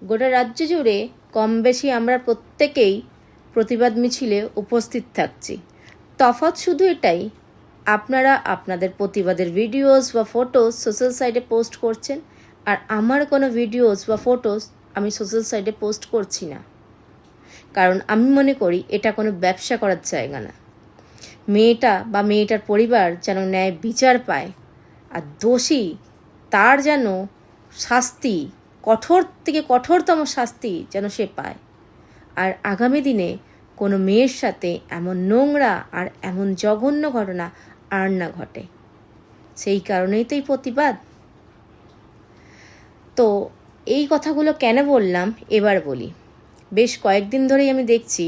গোটা রাজ্য জুড়ে কম বেশি আমরা প্রত্যেকেই প্রতিবাদ মিছিলে উপস্থিত থাকছি। তফাৎ শুধু এটাই, আপনারা আপনাদের প্রতিবাদের ভিডিওস বা ফটোস সোশ্যাল সাইটে পোস্ট করছেন, আর আমার কোনো ভিডিওস বা ফটোস আমি সোশ্যাল সাইটে পোস্ট করছি না। কারণ আমি মনে করি এটা কোনো ব্যবসা করার জায়গা না। মেয়েটা বা মেয়েটার পরিবার যেন ন্যায় বিচার পায়, আর দোষী তার যেন শাস্তি, কঠোর থেকে কঠোরতম শাস্তি যেন সে পায়। আর আগামী দিনে কোনো মেয়ের সাথে এমন নোংরা আর এমন জঘন্য ঘটনা আর না ঘটে। সেই কারণেই তো এই প্রতিবাদ। তো এই কথাগুলো কেন বললাম এবার বলি। বেশ কয়েকদিন ধরেই আমি দেখছি,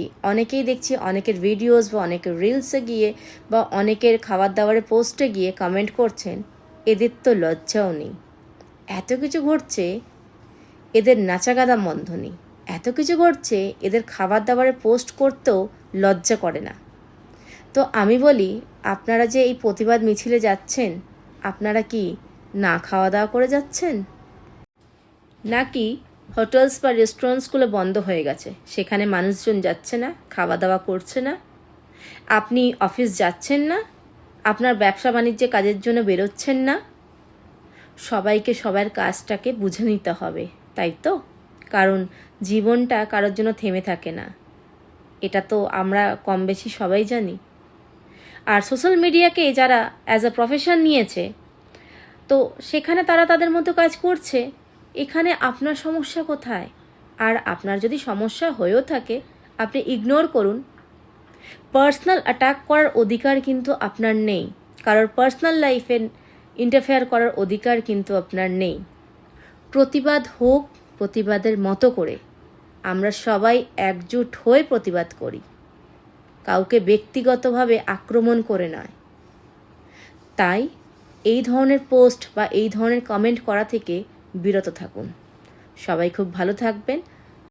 অনেকের ভিডিওস বা অনেকের রিলসে গিয়ে বা অনেকের খাবার দাবারের পোস্টে গিয়ে কমেন্ট করছেন, এদের তো লজ্জাও নেই, এত কিছু ঘটছে, এদের নাচাগাদা বন্ধ নেই, এত কিছু ঘটছে, এদের খাবার দাবারের পোস্ট করতেও লজ্জা করে না। তো আমি বলি, আপনারা যে এই প্রতিবাদ মিছিলে যাচ্ছেন, আপনারা কি না খাওয়া দাওয়া করে যাচ্ছেন? নাকি হোটেলস বা রেস্টুরেন্টসগুলো বন্ধ হয়ে গেছে, সেখানে মানুষজন যাচ্ছে না, খাওয়া দাওয়া করছে না? আপনি অফিস যাচ্ছেন না, আপনার ব্যবসা বাণিজ্যে কাজের জন্য বেরোচ্ছেন না? সবাইকে সবার কাজটাকে বুঝে নিতে হবে, তাই তো? কারণ জীবনটা কারোর জন্য থেমে থাকে না, এটা তো আমরা কম বেশি সবাই জানি। আর সোশ্যাল মিডিয়াকে যারা অ্যাজ আ প্রফেশন নিয়েছে, তো সেখানে তারা তাদের মতো কাজ করছে। এখানে আপনার সমস্যা কোথায়? আর আপনার যদি সমস্যা হয়েও থাকে, আপনি ইগনোর করুন। পার্সোনাল অ্যাটাক করার অধিকার কিন্তু আপনার নেই, কারোর পার্সোনাল লাইফে ইন্টারফেয়ার করার অধিকার কিন্তু আপনার নেই। প্রতিবাদ হোক প্রতিবাদের মতো করে, আমরা সবাই একজোট হয়ে প্রতিবাদ করি, কাউকে ব্যক্তিগতভাবে আক্রমণ করে নয়। তাই এই ধরনের পোস্ট বা এই ধরনের কমেন্ট করা থেকে বিরত থাকুন। সবাই খুব ভালো থাকবেন।